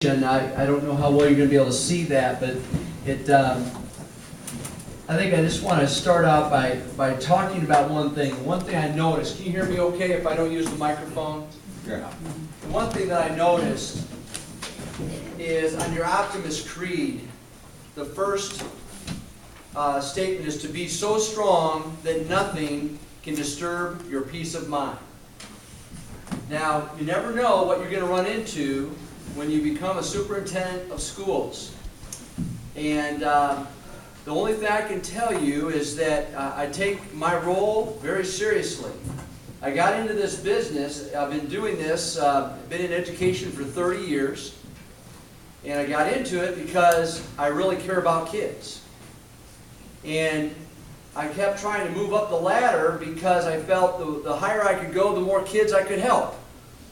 I don't know how well you're going to be able to see that, but I think I just want to start out by talking about one thing. One thing I noticed, can you hear me okay if I don't use the microphone? Yeah. The one thing that I noticed is on your Optimist Creed, the first statement is to be so strong that nothing can disturb your peace of mind. Now, you never know what you're going to run into when you become a superintendent of schools. And the only thing I can tell you is that I take my role very seriously. I got into this business, I've been doing this, been in education for 30 years, and I got into it because I really care about kids. And I kept trying to move up the ladder because I felt the higher I could go, the more kids I could help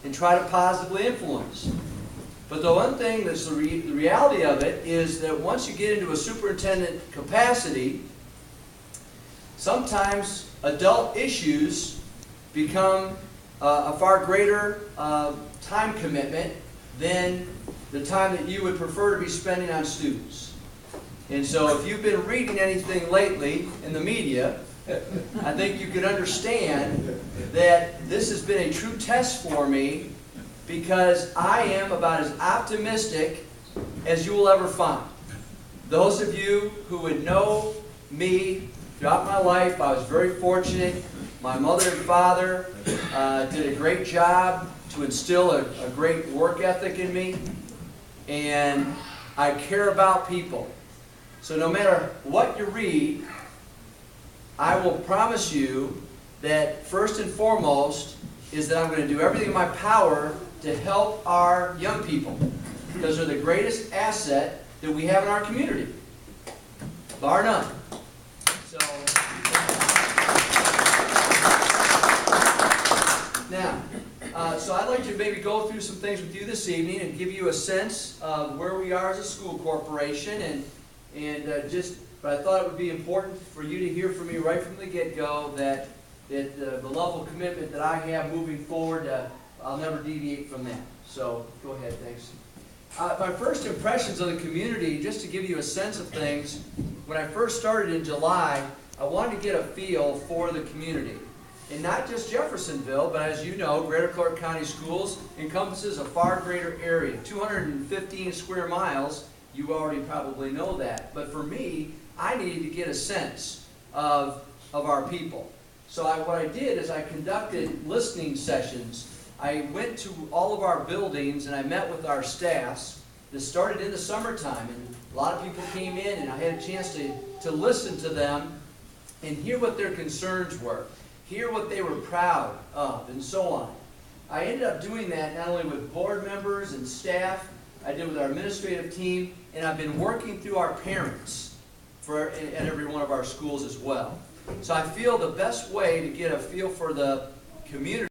and try to positively influence. But the one thing that's the reality of it is that once you get into a superintendent capacity, sometimes adult issues become a far greater time commitment than the time that you would prefer to be spending on students. And so if you've been reading anything lately in the media, I think you can understand that this has been a true test for me, because I am about as optimistic as you will ever find. Those of you who would know me throughout my life, I was very fortunate. My mother and father did a great job to instill a great work ethic in me, and I care about people. So no matter what you read, I will promise you that first and foremost is that I'm going to do everything in my power to help our young people, because they're the greatest asset that we have in our community, bar none. So now, so I'd like to maybe go through some things with you this evening and give you a sense of where we are as a school corporation, but I thought it would be important for you to hear from me right from the get-go that the level of commitment that I have moving forward, I'll never deviate from that. So go ahead, thanks. My first impressions of the community, just to give you a sense of things, when I first started in July, I wanted to get a feel for the community. And not just Jeffersonville, but as you know, Greater Clark County Schools encompasses a far greater area, 215 square miles. You already probably know that. But for me, I needed to get a sense of our people. So what I did is I conducted listening sessions. I went to all of our buildings and I met with our staffs. This started in the summertime, and a lot of people came in, and I had a chance to listen to them and hear what their concerns were, hear what they were proud of, and so on. I ended up doing that not only with board members and staff, I did with our administrative team, and I've been working through our parents at every one of our schools as well. So I feel the best way to get a feel for the community